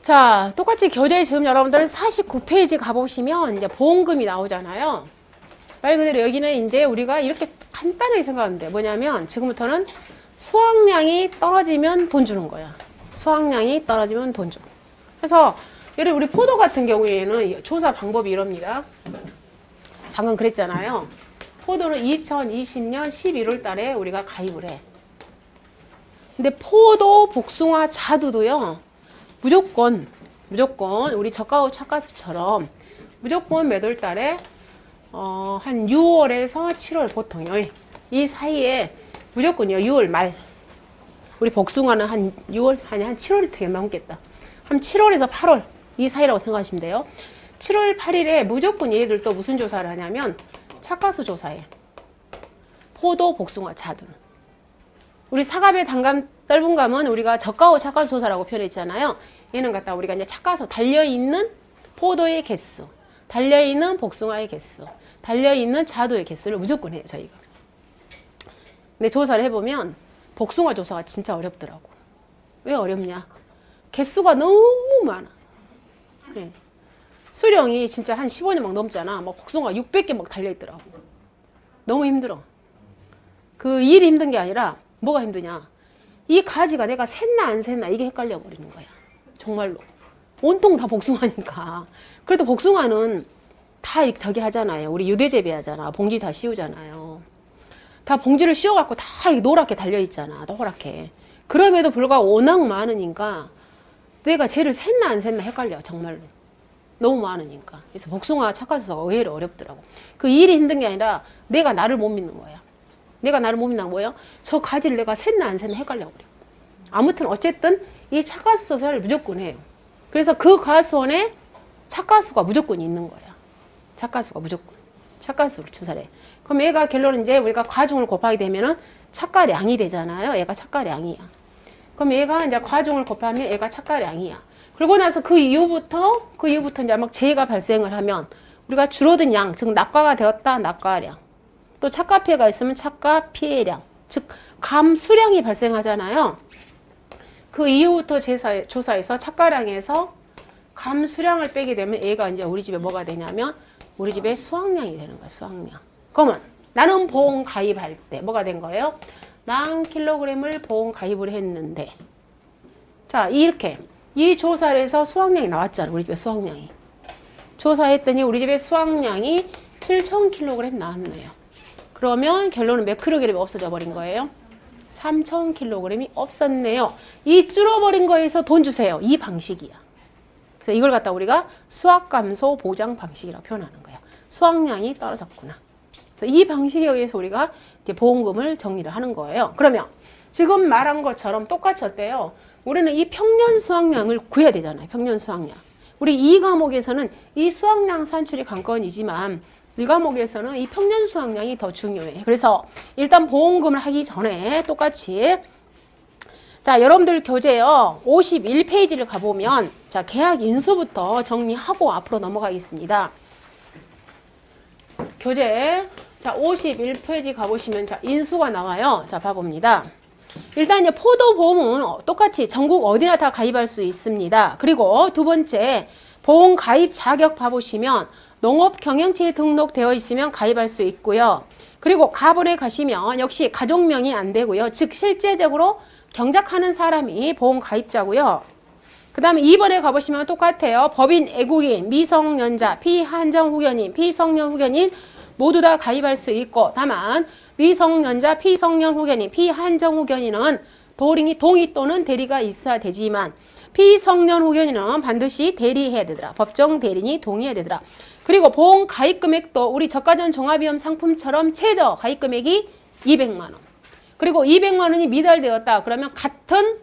자, 똑같이 교재 지금 여러분들 49페이지 가보시면 이제 보험금이 나오잖아요. 말 그대로 여기는 이제 우리가 이렇게 간단하게 생각하면 돼. 뭐냐면 지금부터는 수확량이 떨어지면 돈 주는 거야. 수확량이 떨어지면 돈 줘. 그래서 예를 우리 포도 같은 경우에는 조사 방법이 이럽니다. 방금 그랬잖아요. 포도는 2020년 11월 달에 우리가 가입을 해. 근데 포도, 복숭아, 자두도요. 무조건 우리 저가ऊ 착가수처럼 무조건 몇 월 달에 한 6월에서 7월 보통요. 이 사이에 무조건요. 6월 말. 우리 복숭아는 한 6월 한 7월이 되게 넘겠다. 한 7월에서 8월 이 사이라고 생각하시면 돼요. 7월 8일에 무조건 얘들 또 무슨 조사를 하냐면 착가수 조사해. 포도, 복숭아, 자두는. 우리 사과배, 단감, 떫은감은 우리가 저가ऊ 착가수 조사라고 표현했잖아요. 얘는 갖다 우리가 이제 착가수 달려있는 포도의 개수, 달려있는 복숭아의 개수, 달려있는 자두의 개수를 무조건 해요, 저희가. 근데 조사를 해보면 복숭아 조사가 진짜 어렵더라고. 왜 어렵냐? 개수가 너무 많아. 네. 수령이 진짜 한 15년 막 넘잖아. 막 복숭아 600개 막 달려있더라고. 너무 힘들어. 그 일이 힘든 게 아니라 뭐가 힘드냐? 이 가지가 내가 샜나 안 샜나 이게 헷갈려 버리는 거야. 정말로. 온통 다 복숭아니까. 그래도 복숭아는 다 저기 하잖아요. 우리 유대재배 하잖아. 봉지 다 씌우잖아요. 다 봉지를 씌워갖고 다 노랗게 달려있잖아. 노랗게. 그럼에도 불구하고 워낙 많으니까 내가 쟤를 샜나 안 샜나 헷갈려. 정말로. 너무 많으니까. 그래서 복숭아 착가수가 의외로 어렵더라고. 그 일이 힘든 게 아니라 내가 나를 못 믿는 거야. 내가 나를 못 믿는 건 뭐예요? 저 가지를 내가 샜나 안 샜나 헷갈려 버려. 아무튼 어쨌든 이 착가수 조사를 무조건 해요. 그래서 그 과수원에 착가수가 무조건 있는 거야. 착가수가 무조건. 착가수를 조사를 해. 그럼 얘가 결론은 이제 우리가 과중을 곱하게 되면은 착가량이 되잖아요. 얘가 착가량이야. 그럼 얘가 이제 과중을 곱하면 얘가 착가량이야. 그러고 나서 그 이후부터 이제 막 재해가 발생을 하면 우리가 줄어든 양, 즉 낙과가 되었다, 낙과량. 또 착가 피해가 있으면 착가 피해량, 즉 감수량이 발생하잖아요. 그 이후부터 조사에서 착가량에서 감수량을 빼게 되면 얘가 이제 우리 집에 뭐가 되냐면 우리 집에 수확량이 되는 거야, 수확량. 그러면 나는 보험 가입할 때 뭐가 된 거예요? 10,000kg을 보험 가입을 했는데, 자, 이렇게 이 조사를 해서 수확량이 나왔잖아. 우리 집에 수확량이. 조사했더니 우리 집에 수확량이 7,000kg 나왔네요. 그러면 결론은 몇 킬로그램이 없어져 버린 거예요? 3,000kg이 없었네요. 이 줄어버린 거에서 돈 주세요. 이 방식이야. 그래서 이걸 갖다 우리가 수확감소 보장 방식이라고 표현하는 거야. 수확량이 떨어졌구나. 그래서 이 방식에 의해서 우리가 이제 보험금을 정리를 하는 거예요. 그러면 지금 말한 것처럼 똑같이 어때요? 우리는 이 평년 수확량을 구해야 되잖아요. 평년 수확량. 우리 이 과목에서는 이 수확량 산출이 관건이지만 이 과목에서는 이 평년 수확량이 더 중요해. 그래서 일단 보험금을 하기 전에 똑같이 자, 여러분들 교재요. 51페이지를 가보면 자, 계약 인수부터 정리하고 앞으로 넘어가겠습니다. 교재 자, 51페이지 가보시면 자, 인수가 나와요. 자, 봐봅니다. 일단 이제 포도보험은 똑같이 전국 어디나 다 가입할 수 있습니다. 그리고 두 번째 보험 가입 자격 봐보시면 농업경영체에 등록되어 있으면 가입할 수 있고요. 그리고 가본에 가시면 역시 가족명이 안 되고요. 즉 실제적으로 경작하는 사람이 보험 가입자고요. 그 다음에 2번에 가보시면 똑같아요. 법인, 애국인, 미성년자, 피한정 후견인, 피성년 후견인 모두 다 가입할 수 있고, 다만 미성년자, 피성년 후견인, 피한정 후견인은 동의 또는 대리가 있어야 되지만 피성년 후견인은 반드시 대리해야 되더라. 법정 대리인이 동의해야 되더라. 그리고 보험 가입 금액도 우리 저가전 종합위험 상품처럼 최저 가입 금액이 200만 원. 그리고 200만 원이 미달되었다. 그러면 같은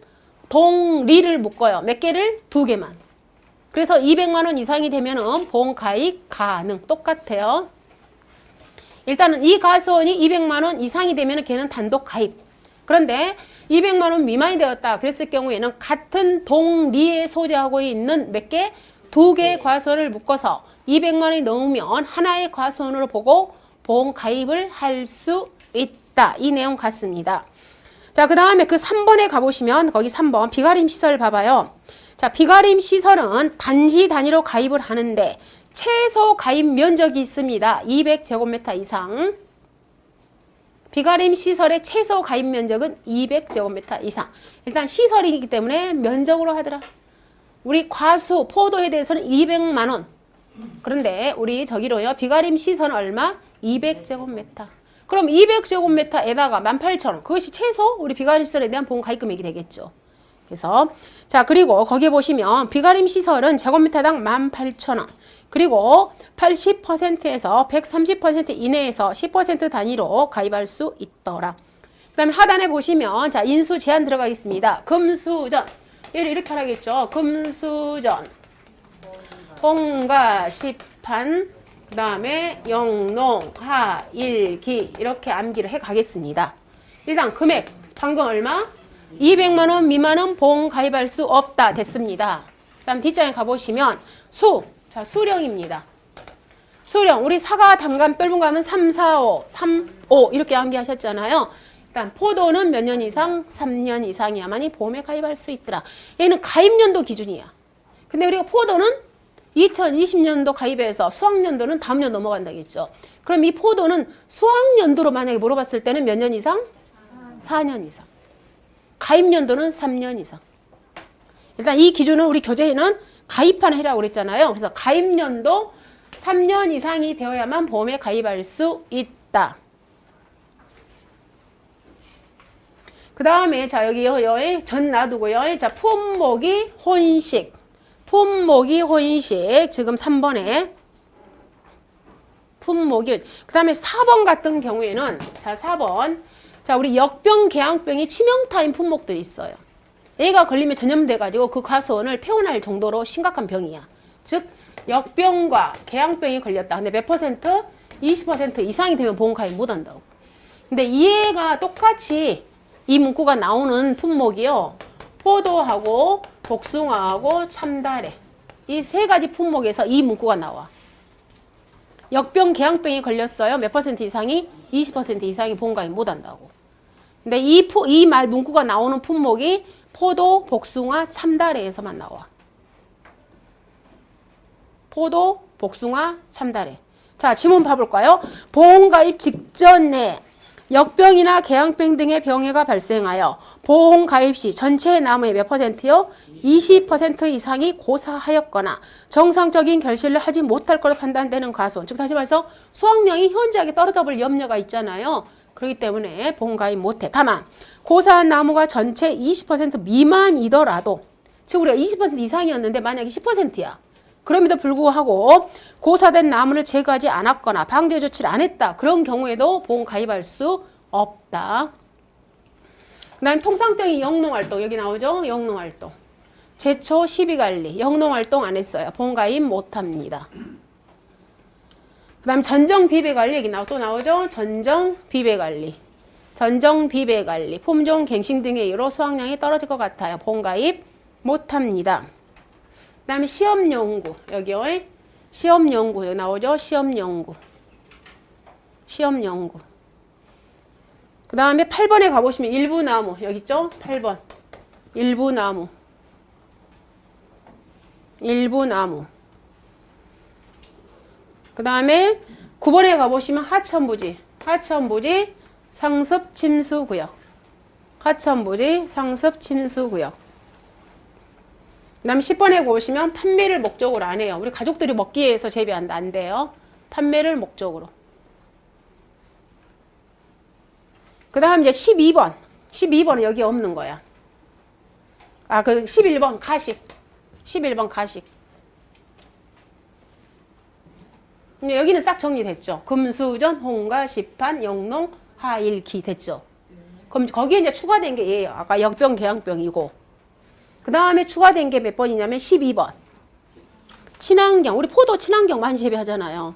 동리를 묶어요. 몇 개를? 2개만. 그래서 200만 원 이상이 되면은 보험 가입 가능. 똑같아요. 일단은 이 가수원이 200만 원 이상이 되면은 걔는 단독 가입. 그런데 200만 원 미만이 되었다. 그랬을 경우에는 같은 동리에 소재하고 있는 몇 개? 2개의 과수원을 묶어서 200만 원이 넘으면 하나의 과수원으로 보고 보험 가입을 할 수 있다. 이 내용 같습니다. 자, 그 다음에 그 3번에 가보시면 거기 3번 비가림 시설 봐봐요. 자, 자, 비가림 시설은 단지 단위로 가입을 하는데 최소 가입 면적이 있습니다. 200제곱미터 이상. 비가림 시설의 최소 가입 면적은 200제곱미터 이상. 일단 시설이기 때문에 면적으로 하더라. 우리 과수, 포도에 대해서는 200만 원. 그런데 우리 저기로요. 비가림 시설은 얼마? 200제곱미터. 그럼 200제곱미터에다가 18,000원. 그것이 최소 우리 비가림 시설에 대한 보험 가입 금액이 되겠죠. 그래서 자, 그리고 거기에 보시면 비가림 시설은 제곱미터당 18,000원. 그리고 80%에서 130% 이내에서 10% 단위로 가입할 수 있더라. 그 다음에 하단에 보시면 자, 인수 제한 들어가겠습니다. 금수전. 얘를 이렇게 하라겠죠. 금수전, 홍가, 시판, 그 다음에 영농, 하, 일, 기 이렇게 암기를 해 가겠습니다. 일단 금액 방금 얼마? 200만 원 미만은 보험 가입할 수 없다 됐습니다. 그 다음 뒷장에 가보시면 자, 수령입니다. 수령, 우리 사과, 단감, 떫은감은 3, 4, 5, 3, 5 이렇게 암기하셨잖아요. 일단 포도는 몇 년 이상? 3년 이상이야만이 보험에 가입할 수 있더라. 얘는 가입연도 기준이야. 근데 우리가 포도는 2020년도 가입해서 수학연도는 다음 년 넘어간다겠죠. 그럼 이 포도는 수학연도로 만약에 물어봤을 때는 몇 년 이상? 4년 이상. 가입연도는 3년 이상. 일단 이 기준은 우리 교재에는 가입한 해라고 그랬잖아요. 그래서 가입연도 3년 이상이 되어야만 보험에 가입할 수 있다. 그 다음에 자, 여기요, 전 놔두고요. 자, 품목이 혼식. 품목이 혼식. 지금 3번에. 품목이. 그 다음에 4번 같은 경우에는, 자, 4번. 자, 우리 역병, 궤양병이 치명타인 품목들이 있어요. 애가 걸리면 전염돼가지고 그 과수원을 폐원할 정도로 심각한 병이야. 즉, 역병과 궤양병이 걸렸다. 근데 몇 퍼센트? 20% 이상이 되면 보험 가입 못 한다고. 근데 이 애가 똑같이 이 문구가 나오는 품목이요. 포도하고 복숭아하고 참다래. 이 세 가지 품목에서 이 문구가 나와. 역병, 궤양병이 걸렸어요. 몇 퍼센트 이상이? 20% 이상이 보험 가입 못 한다고. 근데 이 말 문구가 나오는 품목이 포도, 복숭아, 참다래에서만 나와. 포도, 복숭아, 참다래. 자, 지문 봐볼까요? 보험 가입 직전에 역병이나 궤양병 등의 병해가 발생하여 보험 가입 시 전체 나무의 몇 퍼센트요? 20% 이상이 고사하였거나 정상적인 결실을 하지 못할 것으로 판단되는 과수원. 즉 다시 말해서 수확량이 현저하게 떨어져 볼 염려가 있잖아요. 그렇기 때문에 보험 가입 못해. 다만 고사한 나무가 전체 20% 미만이더라도, 즉 우리가 20% 이상이었는데 만약에 10%야. 그럼에도 불구하고 고사된 나무를 제거하지 않았거나 방제 조치를 안 했다. 그런 경우에도 보험 가입할 수 없다. 그 다음에 통상적인 영농활동 여기 나오죠? 영농활동. 제초 시비관리 영농활동 안 했어요. 보험 가입 못합니다. 그 다음 전정비배관리 여기 또 나오죠? 전정비배관리. 전정비배관리. 품종, 갱신 등의 이유로 수확량이 떨어질 것 같아요. 보험 가입 못합니다. 그 다음에 시험연구 여기요. 시험연구 여기 나오죠? 시험연구. 시험연구. 그 다음에 8번에 가보시면 일부나무 여기 있죠? 8번. 일부나무. 일부나무. 그 다음에 9번에 가보시면 하천부지. 하천부지 상습침수구역. 하천부지 상습침수구역. 그 다음 10번에 보시면 판매를 목적으로 안 해요. 우리 가족들이 먹기 위해서 재배한다. 안 돼요. 판매를 목적으로. 그 다음 이제 12번. 12번은 여기 없는 거야. 아, 그 11번 가식. 11번 가식. 여기는 싹 정리됐죠. 금수전, 홍가, 시판, 영농, 하일기 됐죠. 그럼 거기에 이제 추가된 게 얘예요. 아까 역병, 궤양병이고. 그 다음에 추가된 게 몇 번이냐면 12번. 친환경. 우리 포도 친환경 많이 재배하잖아요.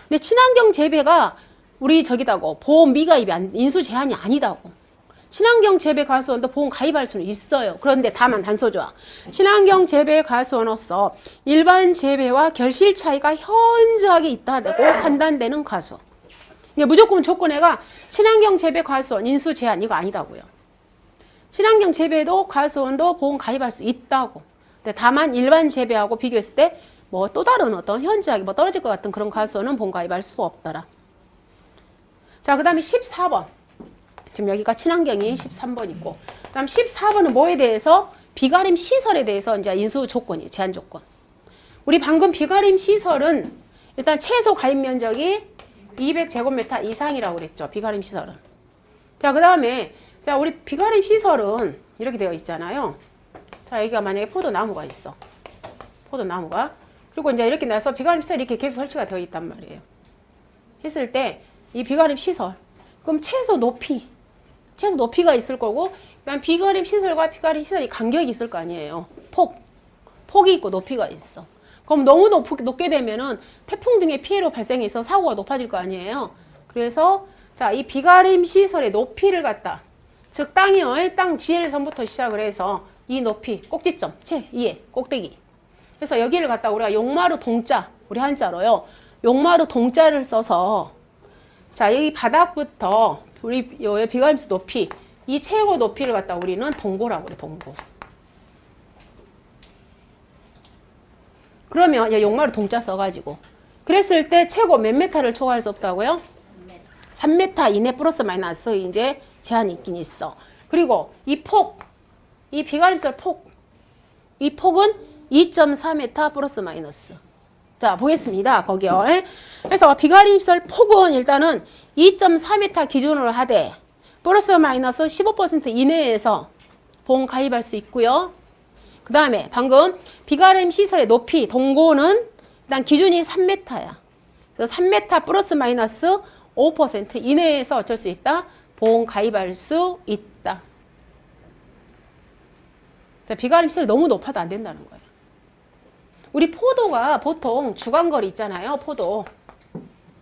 근데 친환경 재배가 우리 저기다고 보험 미가입이 인수 제한이 아니다고. 친환경 재배 과수원도 보험 가입할 수는 있어요. 그런데 다만 단서조항. 친환경 재배 과수원으로서 일반 재배와 결실 차이가 현저하게 있다고 판단되는 과수원. 무조건 조건에가 친환경 재배 과수원 인수 제한 이거 아니다고요. 친환경 재배도 과수원도 보험 가입할 수 있다고. 근데 다만 일반 재배하고 비교했을 때 뭐 또 다른 어떤 현저하게 뭐 떨어질 것 같은 그런 과수원은 본가입할 수 없더라. 자, 그 다음에 14번. 지금 여기가 친환경이 13번 있고. 그 다음 14번은 뭐에 대해서? 비가림 시설에 대해서 이제 인수 조건이, 제한 조건. 우리 방금 비가림 시설은 일단 최소 가입 면적이 200제곱미터 이상이라고 그랬죠. 비가림 시설은. 자, 그 다음에, 자, 우리 비가림 시설은 이렇게 되어 있잖아요. 자, 여기가 만약에 포도나무가 있어. 포도나무가. 그리고 이제 이렇게 나서 비가림 시설이 이렇게 계속 설치가 되어 있단 말이에요. 했을 때, 이 비가림 시설. 그럼 최소 높이가 있을 거고, 그다음 비가림 시설과 비가림 시설이 간격이 있을 거 아니에요. 폭이 있고 높이가 있어. 그럼 너무 높게 되면은 태풍 등의 피해로 발생해서 사고가 높아질 거 아니에요. 그래서 자, 이 비가림 시설의 높이를 갖다, 즉 땅이요, 땅 지혜선부터 시작을 해서 이 높이, 꼭지점, 위에 꼭대기. 그래서 여기를 갖다 우리가 용마루 동자, 우리 한자로요, 용마루 동자를 써서 자, 여기 바닥부터 우리 비가림 시설 높이, 이 최고 높이를 갖다 우리는 동고라고 그래, 동고. 그러면 용마루 동자 써가지고 그랬을 때 최고 몇 메타를 초과할 수 없다고요? 3m 이내 플러스 마이너스 이제 제한이 있긴 있어. 그리고 이 비가림시설 이 폭은 2.4m 플러스 마이너스. 자, 보겠습니다. 거기요. 그래서 비가림시설 폭은 일단은 2.4m 기준으로 하되 플러스 마이너스 15% 이내에서 보험 가입할 수 있고요. 그 다음에 방금 비가림 시설의 높이, 동고는 일단 기준이 3m야. 그래서 3m 플러스 마이너스 5% 이내에서 어쩔 수 있다? 보험 가입할 수 있다. 비가림 시설이 너무 높아도 안 된다는 거예요. 우리 포도가 보통 주간거리 있잖아요.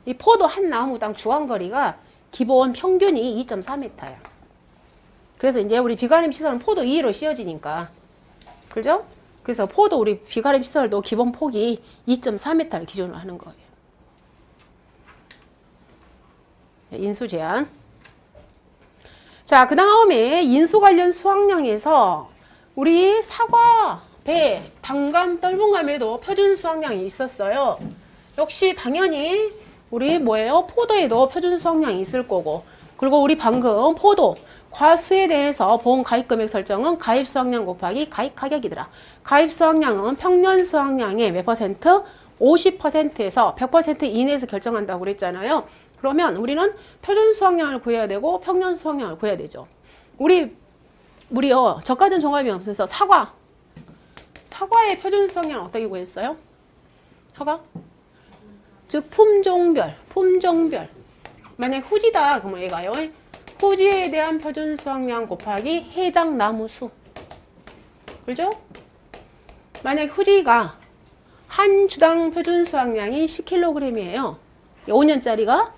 이 포도 한 나무당 주간거리가 기본 평균이 2.4m야. 그래서 이제 우리 비가림 시설은 포도 2로 씌워지니까. 그죠? 그래서 우리 비가림 시설도 기본 폭이 2.4m를 기준으로 하는 거예요. 인수 제한. 자, 그 다음에 인수 관련 수확량에서 우리 사과, 배, 단감, 떫은감에도 표준 수확량이 있었어요. 역시 당연히 우리 포도에도 표준 수확량이 있을 거고, 그리고 우리 방금 포도, 과수에 대해서 보험 가입 금액 설정은 가입 수확량 곱하기 가입 가격이더라. 가입 수확량은 평년 수확량의 몇 퍼센트? 50%에서 100% 이내에서 결정한다고 그랬잖아요. 그러면 우리는 표준 수확량을 구해야 되고 평년 수확량을 구해야 되죠. 우리요, 저가전 종합이 없어서 사과의 표준 수확량 어떻게 구했어요? 사과? 즉 품종별. 만약 후지다 그러면 얘가요, 후지에 대한 표준 수확량 곱하기 해당 나무 수. 그죠? 만약 후지가 한 주당 표준 수확량이 10kg이에요. 5년짜리가.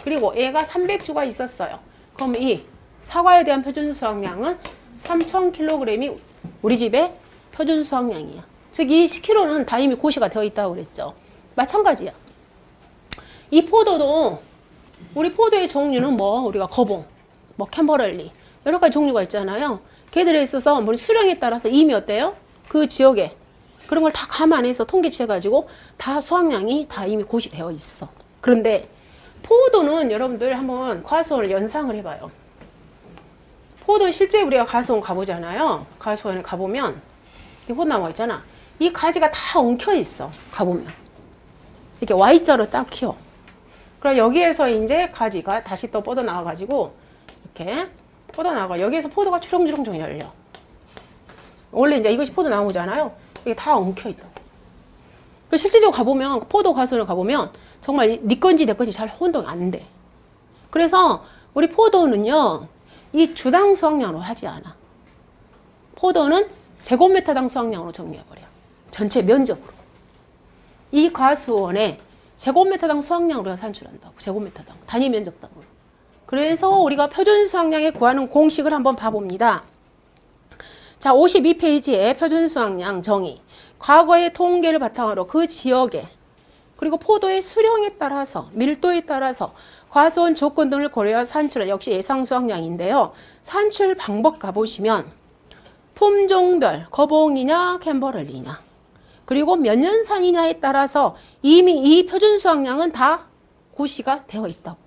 그리고 얘가 300주가 있었어요. 그럼 이 사과에 대한 표준 수확량은 3000kg이 우리 집의 표준 수확량이야. 즉 이 10kg는 다 이미 고시가 되어 있다고 그랬죠. 마찬가지야. 이 포도도 우리 포도의 종류는 우리가 거봉, 캠버럴리 여러 가지 종류가 있잖아요. 걔들에 있어서 수령에 따라서 이미 어때요? 그 지역에 그런 걸 다 감안해서 통계치해가지고 다 수확량이 다 이미 고시되어 있어. 그런데 포도는 여러분들 한번 과수원을 연상을 해봐요. 포도 실제 우리가 과수원 가보잖아요. 과수원에 가보면 이 포도나무가 있잖아. 이 가지가 다 엉켜 있어. 가보면 이렇게 Y자로 딱 키워. 그럼 여기에서 이제 가지가 다시 또 뻗어 나와가지고 이렇게 뻗어 나가. 여기에서 포도가 주렁주렁 열려. 원래 이제 이것이 포도나무잖아요. 이게 다 엉켜 있다. 실제적으로 가보면 포도 과수원을 가보면 정말 네 건지 내 건지 잘 혼동이 안 돼. 그래서 우리 포도는요, 이 주당 수확량으로 하지 않아. 포도는 제곱미터당 수확량으로 정리해버려. 전체 면적으로. 이 과수원에 제곱미터당 수확량으로 산출한다고. 제곱미터당. 단위 면적당으로. 그래서 우리가 표준 수확량에 구하는 공식을 한번 봐봅니다. 자, 52페이지에 표준 수확량 정의. 과거의 통계를 바탕으로 그 지역에 그리고 포도의 수령에 따라서 밀도에 따라서 과수원 조건 등을 고려한 산출은 역시 예상 수확량인데요. 산출 방법 가보시면 품종별 거봉이냐 캔버럴리냐 그리고 몇 년산이냐에 따라서 이미 이 표준 수확량은 다 고시가 되어 있다고.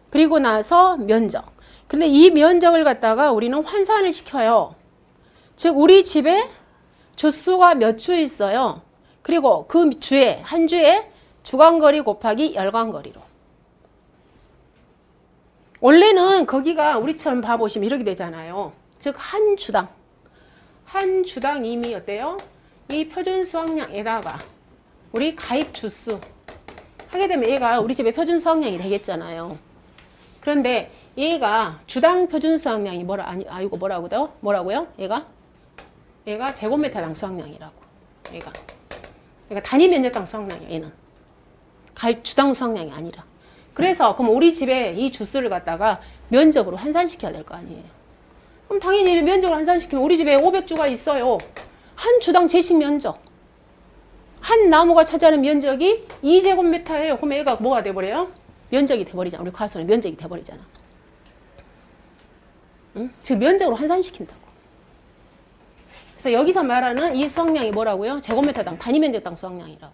그리고 나서 면적. 근데 이 면적을 갖다가 우리는 환산을 시켜요. 즉 우리 집에 주수가 몇 주 있어요. 그리고 그 주에 한 주에 주간거리 곱하기 열간거리로. 원래는 거기가 우리처럼 봐보시면 이렇게 되잖아요. 즉 한 주당 이미 어때요? 이 표준 수확량에다가 우리 가입 주수 하게 되면 얘가 우리 집의 표준 수확량이 되겠잖아요. 그런데 얘가 주당 표준 수확량이 뭐라고요? 얘가 제곱미터당 수확량이라고. 얘가 단위 면적당 수확량이야. 얘는 가입 주당 수확량이 아니라. 그래서 그럼 우리 집에 이 주수를 갖다가 면적으로 환산시켜야 될 거 아니에요. 그럼 당연히 면적을 환산시키면 우리 집에 500주가 있어요. 한 주당 제식 면적. 한 나무가 차지하는 면적이 2제곱미터예요. 그럼 얘가 뭐가 돼버려요? 면적이 돼버리잖아. 우리 과수는 면적이 돼버리잖아. 응? 즉 면적으로 환산시킨다고. 그래서 여기서 말하는 이 수확량이 뭐라고요? 제곱미터당 단위 면적당 수확량이라고.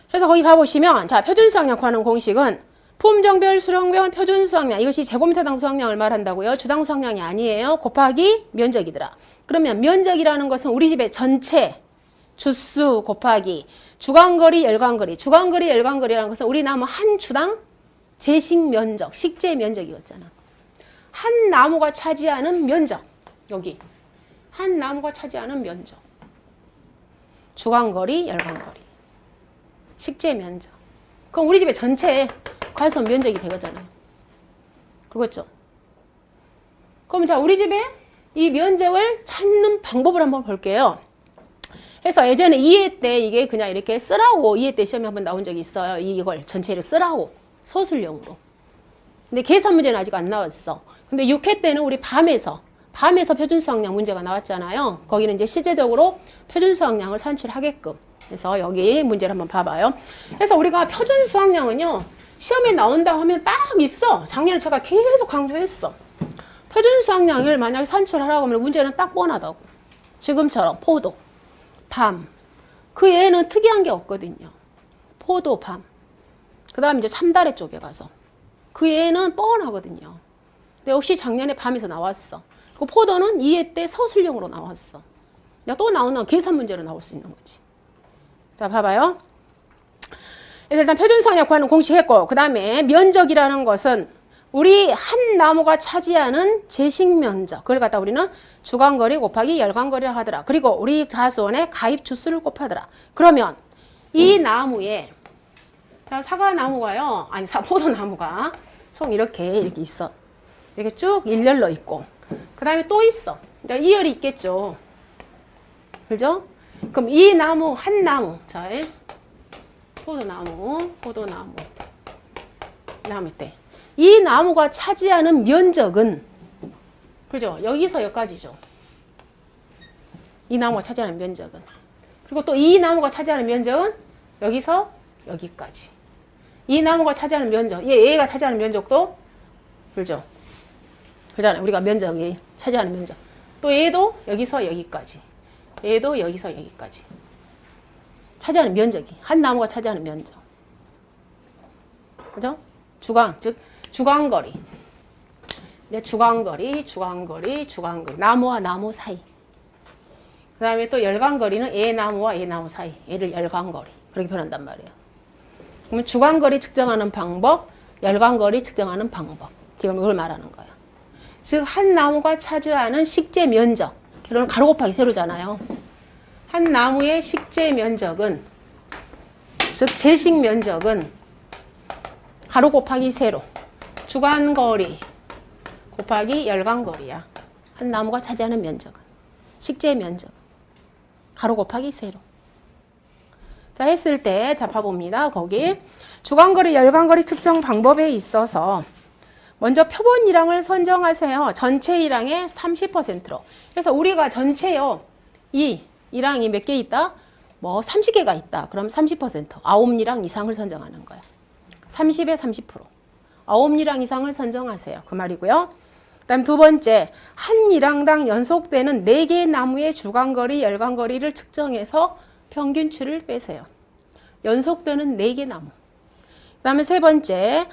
그래서 거기 봐보시면 자 표준 수확량 구하는 공식은 품종별, 수령별, 표준 수확량 이것이 제곱미터당 수확량을 말한다고요. 주당 수확량이 아니에요. 곱하기 면적이더라. 그러면 면적이라는 것은 우리 집의 전체 주수 곱하기 주간거리, 열간거리. 주간거리, 열간거리라는 것은 우리 나무 한 주당 제식 면적, 식재 면적이었잖아. 한 나무가 차지하는 면적. 여기 한 나무가 차지하는 면적. 주간거리, 열간거리. 식재 면적. 그럼 우리 집의 전체 과수원 면적이 되거잖아요. 그렇죠? 그럼 자 우리 집에 이 면적을 찾는 방법을 한번 볼게요. 그래서 예전에 2회 때 이게 그냥 이렇게 쓰라고 2회 때 시험에 한번 나온 적이 있어요. 이걸 전체를 쓰라고 서술형으로. 근데 계산 문제는 아직 안 나왔어. 근데 6회 때는 우리 밤에서 표준 수확량 문제가 나왔잖아요. 거기는 이제 실제적으로 표준 수확량을 산출하게끔. 그래서 여기 문제를 한번 봐봐요. 그래서 우리가 표준 수확량은요. 시험에 나온다고 하면 딱 있어. 작년에 제가 계속 강조했어. 표준 수확량을 만약에 산출하라고 하면 문제는 딱 뻔하다고. 지금처럼 포도, 밤. 그 얘는 특이한 게 없거든요. 포도, 밤. 그 다음에 이제 참다래 쪽에 가서. 그 얘는 뻔하거든요. 근데 역시 작년에 밤에서 나왔어. 그 포도는 2회 때 서술형으로 나왔어. 또 나오는 계산 문제로 나올 수 있는 거지. 자, 봐봐요. 일단 표준 수확량 구하는 공식 했고, 그 다음에 면적이라는 것은 우리 한 나무가 차지하는 제식 면적. 그걸 갖다 우리는 주간거리 곱하기 열간거리라 하더라. 그리고 우리 과수원의 가입 주수를 곱하더라. 그러면 이 나무에, 자, 사과나무가요, 아니, 포도나무가 총 이렇게 있어. 이렇게 쭉 일렬로 있고, 그 다음에 또 있어. 이제 2열이 있겠죠. 그죠? 그럼 이 나무, 한 나무, 자, 포도나무, 나무 때. 이 나무가 차지하는 면적은, 그죠? 여기서 여기까지죠. 이 나무가 차지하는 면적은. 그리고 또 이 나무가 차지하는 면적은 여기서 여기까지. 이 나무가 차지하는 면적, 얘가 차지하는 면적도, 그죠? 그잖아요. 우리가 면적이 차지하는 면적. 또 얘도 여기서 여기까지. 얘도 여기서 여기까지. 차지하는 면적이. 한 나무가 차지하는 면적. 그죠? 주간, 즉, 주간거리. 이제 주간거리. 나무와 나무 사이. 그 다음에 또 열간거리는 얘 나무와 얘 나무 사이. 얘를 열간거리. 그렇게 표현한단 말이에요. 그러면 주간거리 측정하는 방법, 열간거리 측정하는 방법. 지금 이걸 말하는 거야. 즉, 한 나무가 차지하는 식재 면적. 이런 가로 곱하기 세로잖아요. 한 나무의 식재 면적은, 즉, 제식 면적은 가로 곱하기 세로. 주간거리 곱하기 열간거리야. 한 나무가 차지하는 면적은. 식재 면적. 가로 곱하기 세로. 자, 했을 때, 자, 봐봅니다. 거기. 주간거리, 열간거리 측정 방법에 있어서 먼저 표본이랑을 선정하세요. 전체 이랑의 30%로. 그래서 우리가 전체요. 이랑이 몇 개 있다? 뭐 30개가 있다. 그럼 30%. 9이랑 이상을 선정하는 거야. 30에 30%. 9이랑 이상을 선정하세요. 그 말이고요. 그다음 두 번째, 한 일항당 연속되는 4개의 나무의 주간거리, 열간거리를 측정해서 평균치를 빼세요. 연속되는 4개 나무. 그다음에 세 번째,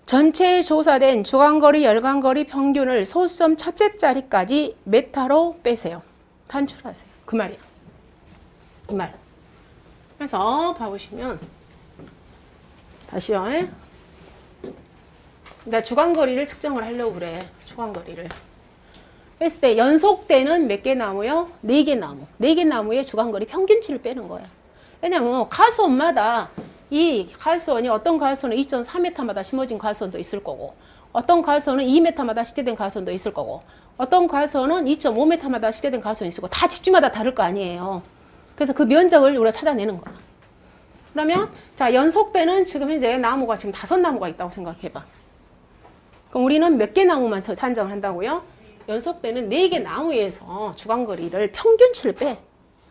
전체에 조사된 주간거리, 열간거리 평균을 소수점 첫째 자리까지 메타로 빼세요. 단출하세요. 그 말이야. 이 말. 그래서 봐보시면 다시요. 나 주간거리를 측정을 하려고 그래. 주간거리를. 했을 때 연속되는 몇 개 나무요? 4개 나무. 4개 나무의 주간거리 평균치를 빼는 거야. 왜냐면 가수원마다 이 가수원이 어떤 가수원은 2.4m마다 심어진 가수원도 있을 거고, 어떤 가수원은 2m마다 식재된 가수원도 있을 거고, 어떤 가수원은 2.5m마다 식재된 가수원이 있을 거고, 다 집주마다 다를 거 아니에요. 그래서 그 면적을 우리가 찾아내는 거야. 그러면 자, 연속되는 지금 현재 나무가 지금 5나무가 있다고 생각해봐. 그럼 우리는 몇 개 나무만 산정을 한다고요? 연속되는 4개 나무에서 주간거리를 평균치를 빼.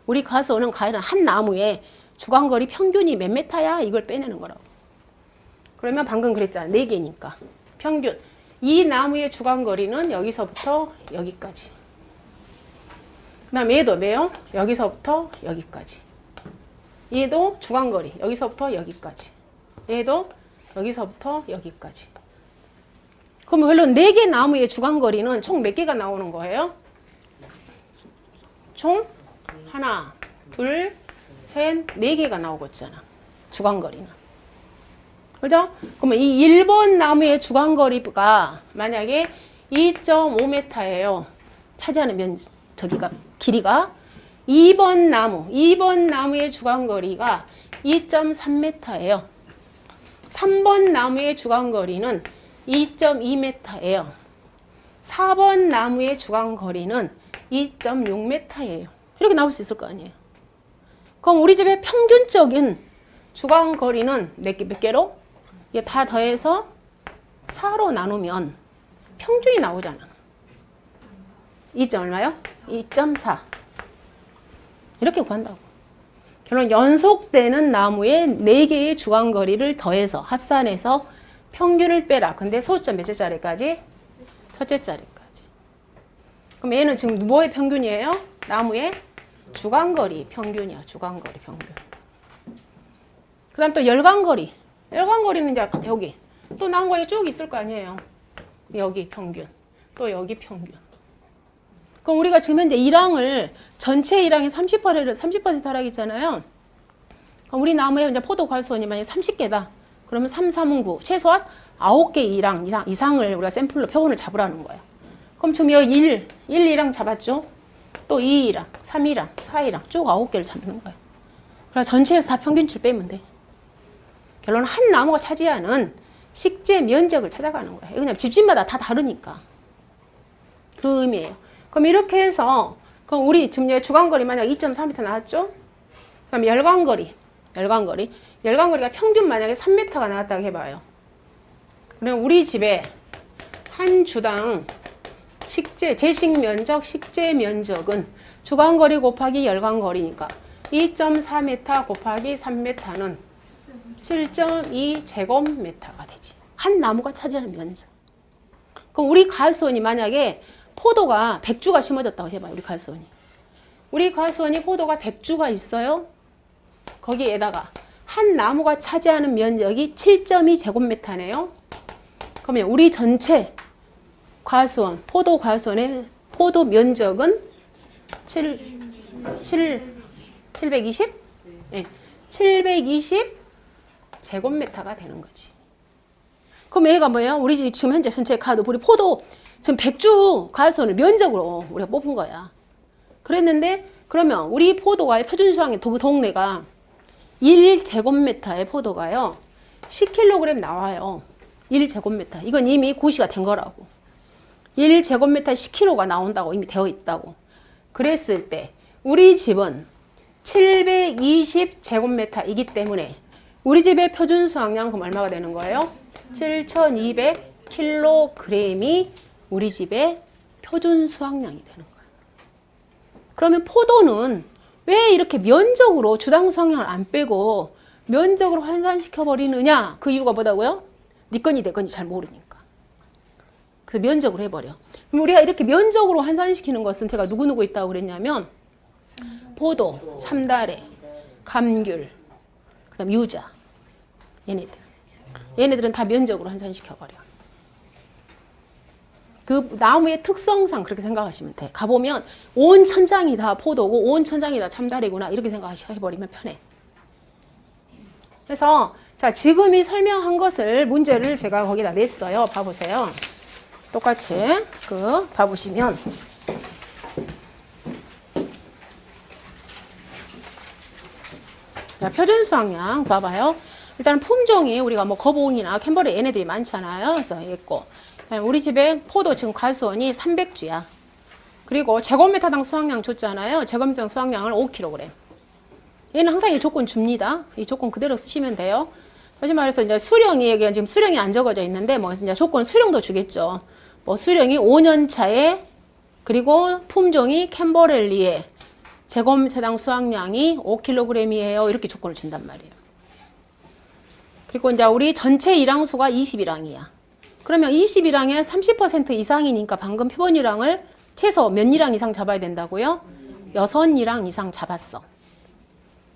우리 가수원은 과연 한 나무에 주간거리 평균이 몇 메타야? 이걸 빼내는 거라고. 그러면 방금 그랬잖아. 4개니까. 평균. 이 나무의 주간거리는 여기서부터 여기까지. 그 다음 얘도 매요? 여기서부터 여기까지. 얘도 주간거리. 여기서부터 여기까지. 얘도 여기서부터 여기까지. 그럼 물론 4개 나무의 주간거리는 총 몇 개가 나오는 거예요? 총 하나, 둘, 셋, 4개가 나오고 있잖아. 주간거리는. 그죠? 그러면 이 1번 나무의 주간거리가 만약에 2.5m예요. 차지하는 저기가 길이가 2번 나무의 주간거리가 2.3m예요. 3번 나무의 주간거리는 2.2m예요. 4번 나무의 주간거리는 2.6m예요. 이렇게 나올 수 있을 거 아니에요. 그럼 우리 집의 평균적인 주간거리는 몇 개로? 이게 다 더해서 4로 나누면 평균이 나오잖아. 2점 얼마요? 2.4. 이렇게 구한다고. 결론 연속되는 나무의 4개의 주간거리를 더해서 합산해서 평균을 빼라. 근데 소수점 몇째 자리까지? 첫째 자리까지. 그럼 얘는 지금 뭐의 평균이에요? 나무의 주간거리 평균이야. 주간거리 평균. 그 다음 또 열간거리. 열간거리는 이제 여기. 또 나무가 쭉 있을 거 아니에요. 여기 평균. 또 여기 평균. 그럼 우리가 지금 현재 1항을 전체 1항이 30% 하락이잖아요. 그럼 우리 나무에 이제 포도 과수원이 만약에 30개다. 그러면 3, 3은 9. 최소한 9개 1항 이상을 우리가 샘플로 표본을 잡으라는 거예요. 그럼 지금 여기 1, 2항 잡았죠? 또 2, 2항, 3, 2항, 4, 2항 쭉 9개를 잡는 거예요. 그래서 전체에서 다 평균치를 빼면 돼. 결론은 한 나무가 차지하는 식재 면적을 찾아가는 거예요. 그냥 집집마다 다 다르니까. 그 의미예요. 그럼 이렇게 해서 그럼 우리 지금 주간거리 만약 2.4m 나왔죠? 그럼 열간거리가 평균 만약에 3m가 나왔다고 해봐요. 그럼 우리 집에 한 주당 제식 면적, 식재 면적은 주간거리 곱하기 열간거리니까 2.4m 곱하기 3m는 7.2 제곱미터가 되지. 한 나무가 차지하는 면적. 그럼 우리 가수원이 만약에 포도가 100주가 심어졌다고 해봐요. 우리 가수원이 포도가 100주가 있어요. 거기에다가 한 나무가 차지하는 면적이 7.2 제곱미터네요. 그러면 우리 전체 과수원, 포도 과수원의 포도 면적은 720? 네. 720 제곱미터가 되는 거지. 그럼 얘가 뭐예요? 우리 지금 현재 전체 카드, 우리 포도 지금 100주 과수원을 면적으로 우리가 뽑은 거야. 그랬는데, 그러면 우리 포도가의 표준수확의 그 동네가 1제곱미터의 포도가요, 10kg 나와요. 1제곱미터. 이건 이미 고시가 된 거라고. 1제곱미터 10kg가 나온다고 이미 되어 있다고. 그랬을 때, 우리 집은 720제곱미터이기 때문에, 우리 집의 표준 수확량 그럼 얼마가 되는 거예요? 7,200kg이 우리 집의 표준 수확량이 되는 거예요. 그러면 포도는 왜 이렇게 면적으로 주당 수확량을 안 빼고 면적으로 환산시켜 버리느냐? 그 이유가 뭐다고요? 네 건이 내 건이 잘 모르니까. 그래서 면적으로 해버려. 그럼 우리가 이렇게 면적으로 환산시키는 것은 제가 누구누구 있다고 그랬냐면 포도, 참다래, 감귤, 그 다음 유자. 얘네들은 다 면적으로 환산시켜버려. 그 나무의 특성상 그렇게 생각하시면 돼. 가보면 온 천장이 다 포도고 온 천장이 다 참다래구나 이렇게 생각해버리면 편해. 그래서 자 지금 이 설명한 것을 문제를 제가 거기다 냈어요. 봐보세요. 똑같이 그 봐보시면 자, 표준수확량 봐봐요. 일단 품종이 우리가 뭐 거봉이나 캔버리 얘네들이 많잖아요. 그래서 있고 우리 집에 포도 지금 과수원이 300주야. 그리고 제곱미터당 수확량 줬잖아요. 제곱미터당 수확량을 5kg. 얘는 항상 이 조건 줍니다. 이 조건 그대로 쓰시면 돼요. 다시 말해서 이제 수령이 여기 지금 수령이 안 적어져 있는데 뭐 이제 조건 수령도 주겠죠. 뭐 수령이 5년 차에 그리고 품종이 캔버렐리에 제곱미터당 수확량이 5kg이에요. 이렇게 조건을 준단 말이에요. 그리고 이제 우리 전체 일항수가 20일항이야. 그러면 20일항에 30% 이상이니까 방금 표본일항을 최소 몇 일항 이상 잡아야 된다고요? 6일항 이상 잡았어.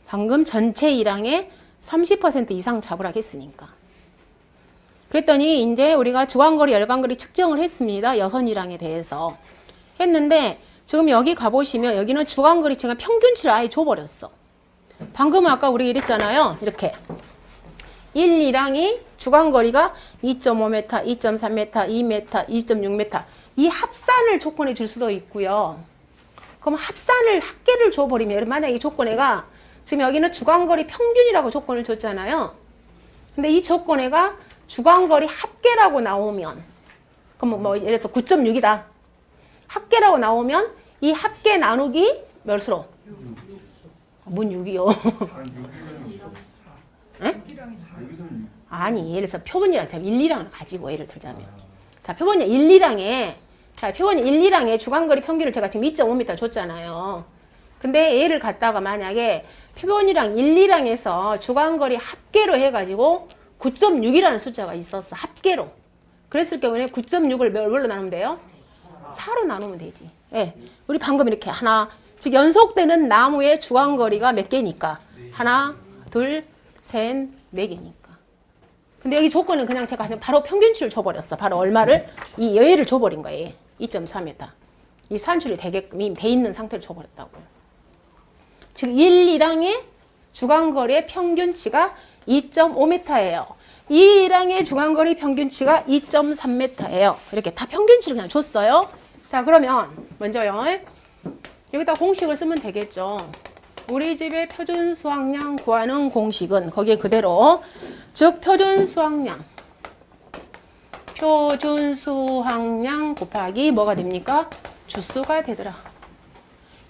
방금 전체 일항에 30% 이상 잡으라 했으니까. 그랬더니 이제 우리가 주간거리, 열간거리 측정을 했습니다. 6일항에 대해서. 했는데 지금 여기 가보시면 여기는 주간거리층의 평균치를 아예 줘버렸어. 방금 아까 우리 이랬잖아요. 이렇게. 1, 2랑이 주간거리가 2.5m, 2.3m, 2m, 2.6m 이 합산을 조건해 줄 수도 있고요. 그럼 합계를 줘버리면 만약에 이 조건애가 지금 여기는 주간거리 평균이라고 조건을 줬잖아요. 근데 이 조건애가 주간거리 합계라고 나오면 그럼 뭐 예를 들어서 9.6이다. 합계라고 나오면 이 합계 나누기 몇으로? 뭔 6이요? 응? 아니, 예를 들어서 표본이랑 1, 2랑을 가지고 예를 들자면. 자, 표본이 1, 2랑에, 자, 표본이 1, 2랑에 주간거리 평균을 제가 지금 2.5m 줬잖아요. 근데 얘를 갖다가 만약에 표본이랑 1, 2랑에서 주간거리 합계로 해가지고 9.6이라는 숫자가 있었어. 합계로. 그랬을 경우에 9.6을 뭘로 나누면 돼요? 4로 나누면 되지. 예. 우리 방금 이렇게 하나, 즉 연속되는 나무의 주간거리가 몇 개니까? 하나, 둘, 셋, 네 개니까. 근데 여기 조건은 그냥 제가 바로 평균치를 줘버렸어. 바로 얼마를? 이 얘를 줘버린 거예요. 2.4m. 이 산출이 되게끔 이미 돼 있는 상태를 줘버렸다고요. 즉 1, 2랑의 주간거리의 평균치가 2.5m예요. 2, 2랑의 주간거리 평균치가 2.3m예요. 이렇게 다 평균치를 그냥 줬어요. 자, 그러면 먼저요. 여기다 공식을 쓰면 되겠죠. 우리 집의 표준수확량 구하는 공식은 거기에 그대로 즉 표준수확량 곱하기 뭐가 됩니까? 주수가 되더라.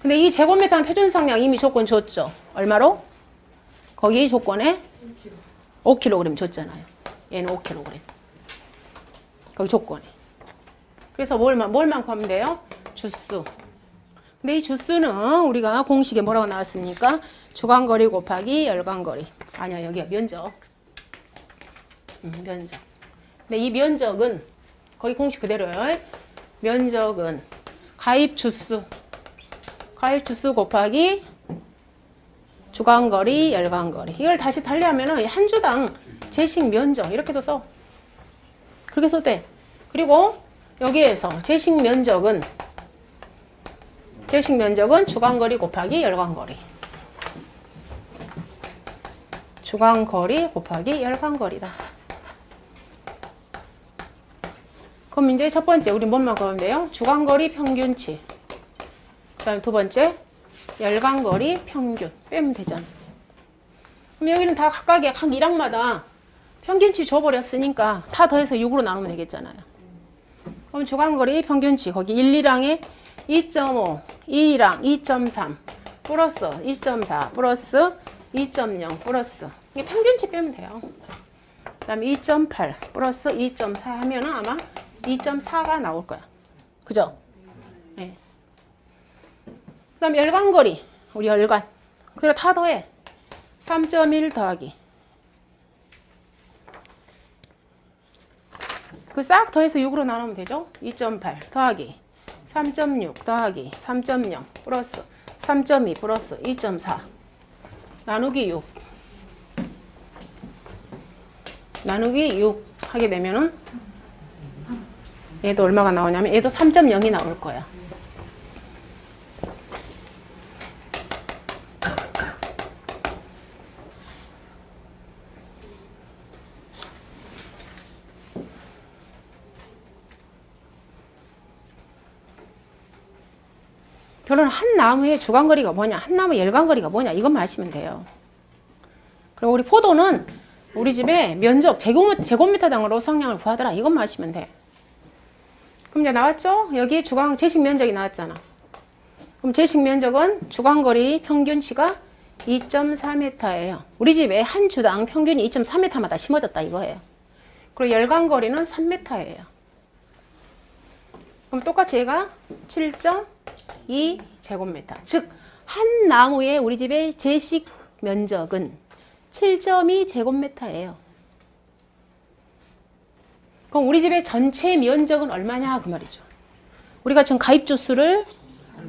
근데 이 제곱미터는 표준수확량 이미 조건 줬죠. 얼마로? 거기 조건에 5kg 줬잖아요. 얘는 5kg. 거기 조건에. 그래서 뭘만 구하면 돼요? 주수. 근데 이 주수는 우리가 공식에 뭐라고 나왔습니까? 주간거리 곱하기 열간거리. 아니야, 여기가 면적. 면적. 근데 이 면적은 거기 공식 그대로요. 면적은 가입 주수 곱하기 주간거리, 열간거리. 이걸 다시 달리하면은 한 주당 제식 면적 이렇게도 써. 그렇게 써도 돼. 그리고 여기에서 제식 면적은 주간거리 곱하기 열간거리. 주간거리 곱하기 열간거리다. 그럼 이제 첫 번째 우리 뭔만 구하면 돼요? 주간거리 평균치. 그 다음에 두 번째 열간거리 평균 빼면 되잖아. 그럼 여기는 다 각각의 각 1항마다 평균치 줘버렸으니까 다 더해서 6으로 나누면 되겠잖아요. 그럼 주간거리 평균치 거기 1, 2항에 2.5, 2랑 2.3 플러스 2.4 플러스 2.0 플러스 이게 평균치 빼면 돼요. 그 다음에 2.8 플러스 2.4 하면은 아마 2.4가 나올 거야. 그죠? 네. 그 다음에 열간거리 우리 열간 그리고 다 더해 3.1 더하기 그 싹 더해서 6으로 나누면 되죠. 2.8 더하기 3.6 더하기 3.0 플러스 3.2 플러스 2.4 나누기 6 나누기 6 하게 되면은 얘도 얼마가 나오냐면 얘도 3.0이 나올 거야. 결론 한 나무의 주간거리가 뭐냐, 한 나무 열간거리가 뭐냐, 이것만 아시면 돼요. 그리고 우리 포도는 우리 집에 면적 제곱미터당으로 수확량을 구하더라, 이것만 아시면 돼. 그럼 이제 나왔죠? 여기 주간 제식 면적이 나왔잖아. 그럼 제식 면적은 주간거리 평균치가 2.4m예요. 우리 집에 한 주당 평균이 2.4m마다 심어졌다 이거예요. 그리고 열간거리는 3m예요. 그럼 똑같이 얘가 7.2 제곱미터. 즉, 한 나무의 우리 집의 제식 면적은 7.2 제곱미터예요. 그럼 우리 집의 전체 면적은 얼마냐 그 말이죠. 우리가 지금 가입주 수를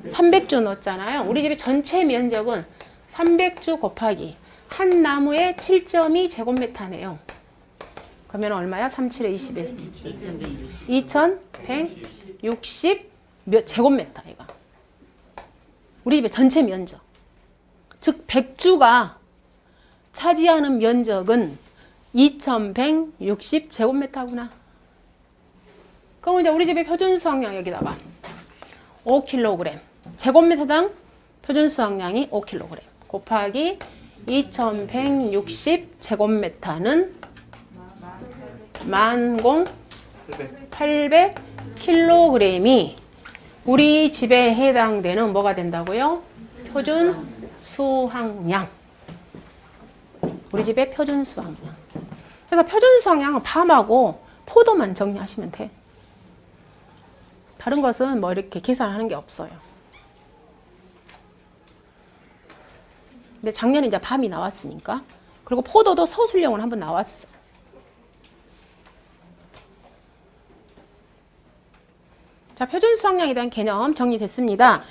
300주 넣었잖아요. 우리 집의 전체 면적은 300주 곱하기 한 나무의 7.2 제곱미터네요. 그러면 얼마야? 37에 21. 2160 제곱미터 이거. 우리 집의 전체 면적. 즉 100주가 차지하는 면적은 2160 제곱미터구나. 그럼 이제 우리 집의 표준 수확량 여기다가 5kg 제곱미터당 표준 수확량이 5kg 곱하기 2160 제곱미터는 10,800kg이 우리 집에 해당되는 뭐가 된다고요? 표준 수확량. 우리 집의 표준 수확량. 그래서 표준 수확량은 밤하고 포도만 정리하시면 돼. 다른 것은 뭐 이렇게 계산하는 게 없어요. 근데 작년에 이제 밤이 나왔으니까. 그리고 포도도 서술형으로 한번 나왔어. 자, 표준 수확량에 대한 개념 정리됐습니다.